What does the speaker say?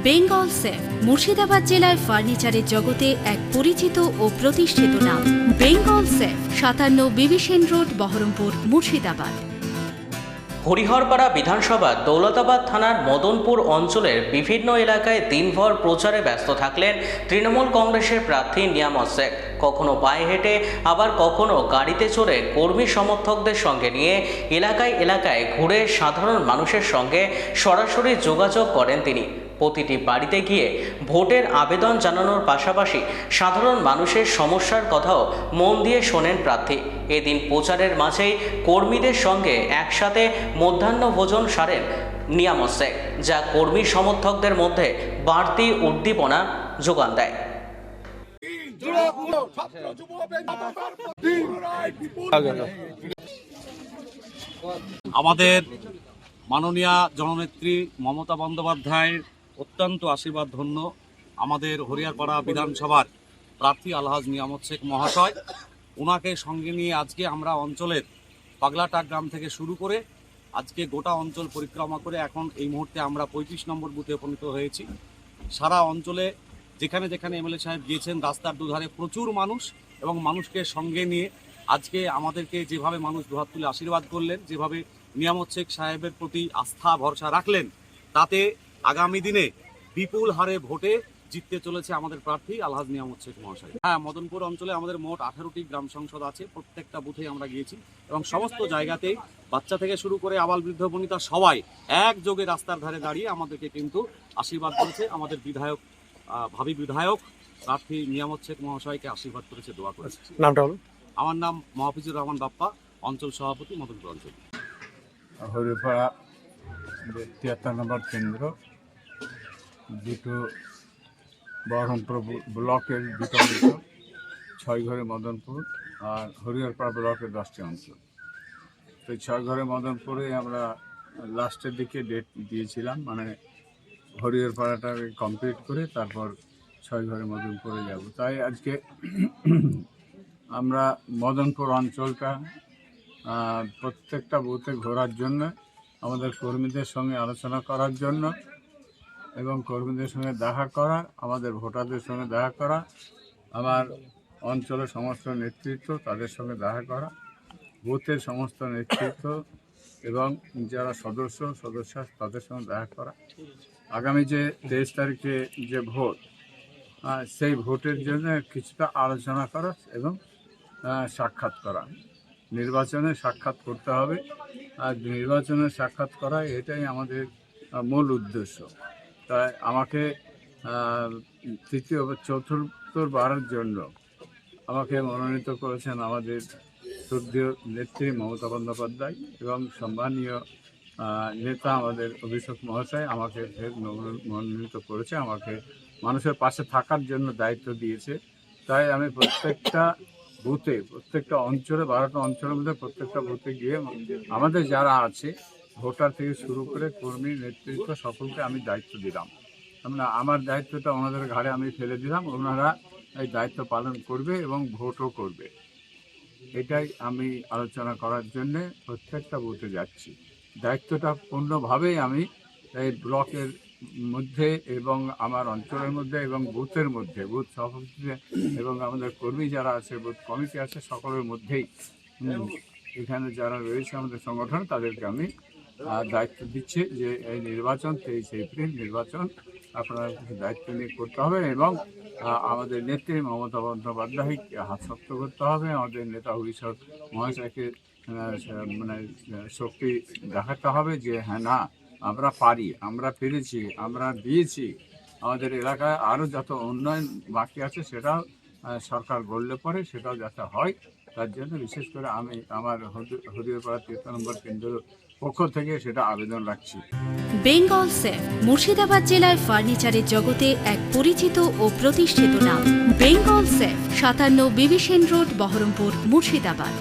Bengal safe Murshidabad জেলায় ফার্নিচারের জগতে এক পরিচিত ও প্রতিষ্ঠিত নাম। বেঙ্গল সেফ 57 বিবি সেন রোড, বহরমপুর, মুর্শিদাবাদ। হরিহরপাড়া বিধানসভার দৌলতাবাদ থানার মদনপুর অঞ্চলের বিভিন্ন এলাকায় দিনভর প্রচারে ব্যস্ত থাকলেন তৃণমূল কংগ্রেসের প্রার্থী নিয়ামত শেখ। কখনো পায়ে হেঁটে, আবার কখনো গাড়িতে চড়ে কর্মী সমর্থকদের সঙ্গে নিয়ে এলাকায় এলাকায় ঘুরে সাধারণ মানুষের সঙ্গে সরাসরি যোগাযোগ করেন তিনি। প্রতিটি বাড়িতে গিয়ে ভোটের আবেদন জানানোর পাশাপাশি সাধারণ মানুষের সমস্যার কথাও মন দিয়ে শোনেন প্রার্থী। এদিন প্রচারের মাঝেই কর্মীদের সঙ্গে একসাথে মধ্যাহ্ন ভোজন সারেন নিয়ামত শেখ, যা কর্মী সমর্থকদের মধ্যে বাড়তি উদ্দীপনা যোগান দেয়। আমাদের মাননীয়া জননেত্রী মমতা বন্দ্যোপাধ্যায়ের অত্যন্ত আশীর্বাদ ধন্য আমাদের হরিহরপাড়া বিধানসভার প্রার্থী আলহাজ নিয়ামত শেখ মহাশয়। ওনাকে সঙ্গে নিয়ে আজকে আমরা অঞ্চলের পাগলাটাক গ্রাম থেকে শুরু করে আজকে গোটা অঞ্চল পরিক্রমা করে এখন এই মুহূর্তে আমরা 35 নম্বর বুথে উপনীত হয়েছি। সারা অঞ্চলে যেখানে যেখানে এমএলএ সাহেব গিয়েছেন, রাস্তার দুধারে প্রচুর মানুষ এবং মানুষকে সঙ্গে নিয়ে আজকে আমাদেরকে যেভাবে মানুষ দুহাত তুলে আশীর্বাদ করলেন, যেভাবে নিয়ামত শেখ সাহেবের প্রতি আস্থা ভরসা রাখলেন, তাতে আগামী দিনে বিপুল হারে ভোটে জিততে চলেছে আমাদের প্রার্থী আলহাজ নিয়ামত শেখ মহাশয়। হ্যাঁ, মদনপুর অঞ্চলে আমাদের মোট 18টি গ্রাম সংসদ আছে। প্রত্যেকটা বুথে আমরা গিয়েছি এবং সমস্ত জায়গাতেই বাচ্চা থেকে শুরু করে আবাল বৃদ্ধ বনিতা সবাই একযোগে রাস্তার ধারে দাঁড়িয়ে আমাদেরকে কিন্তু আশীর্বাদ করেছে। আমাদের বিধায়ক, ভাবী বিধায়ক প্রার্থী নিয়ামত শেখ মহাশয়কে আশীর্বাদ করেছে, দোয়া করেছে। নামটা হলো? আমার নাম মহাফিজুর রহমান বাপ্পা, অঞ্চল সভাপতি, মদনপুর অঞ্চল। হরিপাড়া 73 নম্বর কেন্দ্র, দুটো বহরমপুর ব্লকের দুটো অঞ্চল, 6 ঘরে মদনপুর আর হরিহরপাড়া ব্লকের 10টি অঞ্চল। তো 6 ঘরে মদনপুরে আমরা লাস্টের দিকে ডেট দিয়েছিলাম, মানে হরিহরপাড়াটাকে কমপ্লিট করে তারপর 6 ঘরে মদনপুরে যাব। তাই আজকে আমরা মদনপুর অঞ্চলটা প্রত্যেকটা বুথে ঘোরার জন্য, আমাদের কর্মীদের সঙ্গে আলোচনা করার জন্য এবং কর্মীদের সঙ্গে দেখা করা, আমাদের ভোটারদের সঙ্গে দেখা করা, আমার অঞ্চলের সমস্ত নেতৃত্ব তাদের সঙ্গে দেখা করা, বুথের সমস্ত নেতৃত্ব এবং যারা সদস্য তাদের সঙ্গে দেখা করা। আগামী যে 23 তারিখে যে ভোট, সেই ভোটের জন্য কিছুটা আলোচনা করা এবং সাক্ষাৎ করা। নির্বাচনে সাক্ষাৎ করতে হবে, আর নির্বাচনে সাক্ষাৎ করা এটাই আমাদের মূল উদ্দেশ্য। তাই আমাকে চতুর্থবারের জন্য আমাকে মনোনীত করেছেন আমাদের শ্রদ্ধেয় নেত্রী মমতা বন্দ্যোপাধ্যায় এবং সম্মানীয় নেতা আমাদের অভিষেক মহাশয় আমাকে মনোনীত করেছে, আমাকে মানুষের পাশে থাকার জন্য দায়িত্ব দিয়েছে। তাই আমি প্রত্যেকটা বুথে, প্রত্যেকটা অঞ্চলে, 12টা অঞ্চলের মধ্যে প্রত্যেকটা বুথে গিয়ে আমাদের যারা আছে, ভোটার থেকে শুরু করে কর্মী নেতৃত্ব, সকলকে আমি দায়িত্ব দিলাম। আমার দায়িত্বটা ওনাদের ঘাড়ে আমি ফেলে দিলাম, ওনারা এই দায়িত্ব পালন করবে এবং ভোটও করবে। এটাই আমি আলোচনা করার জন্যে প্রত্যেকটা বুথে যাচ্ছি। দায়িত্বটা পূর্ণভাবেই আমি এই ব্লকের মধ্যে এবং আমার অঞ্চলের মধ্যে এবং বুথের মধ্যে, বুথ সভাপতি এবং আমাদের কর্মী যারা আছে, বুথ কমিটি আছে, সকলের মধ্যেই এখানে যারা রয়েছে আমাদের সংগঠন, তাদেরকে আমি দায়িত্ব দিচ্ছি যে এই নির্বাচন 23 এপ্রিল নির্বাচন আপনারা দায়িত্ব নিয়ে করতে হবে এবং আমাদের নেত্রী মমতা বন্দ্যোপাধ্যায়কে হাত শক্ত করতে হবে। আমাদের নেতা অভিষেক মহাশয়কে মানে শক্তি দেখাতে হবে যে হ্যাঁ, না, আমরা পারি, আমরা পেরেছি, আমরা দিয়েছি। আমাদের এলাকায় আরও যত উন্নয়ন বাকি আছে সেটাও সরকার গড়লে পরে সেটাও যাতে হয়, তার জন্য বিশেষ করে আমি আমার হরিহরপাড়া 73 নম্বর কেন্দ্রের পক্ষ থেকে সেটা আবেদন রাখছি। বেঙ্গল সেফ মুর্শিদাবাদ জেলায় ফার্নিচারের জগতে এক পরিচিত ও প্রতিষ্ঠিত নাম। বেঙ্গল সেফ 57 বিবি সেন রোড, বহরমপুর, মুর্শিদাবাদ।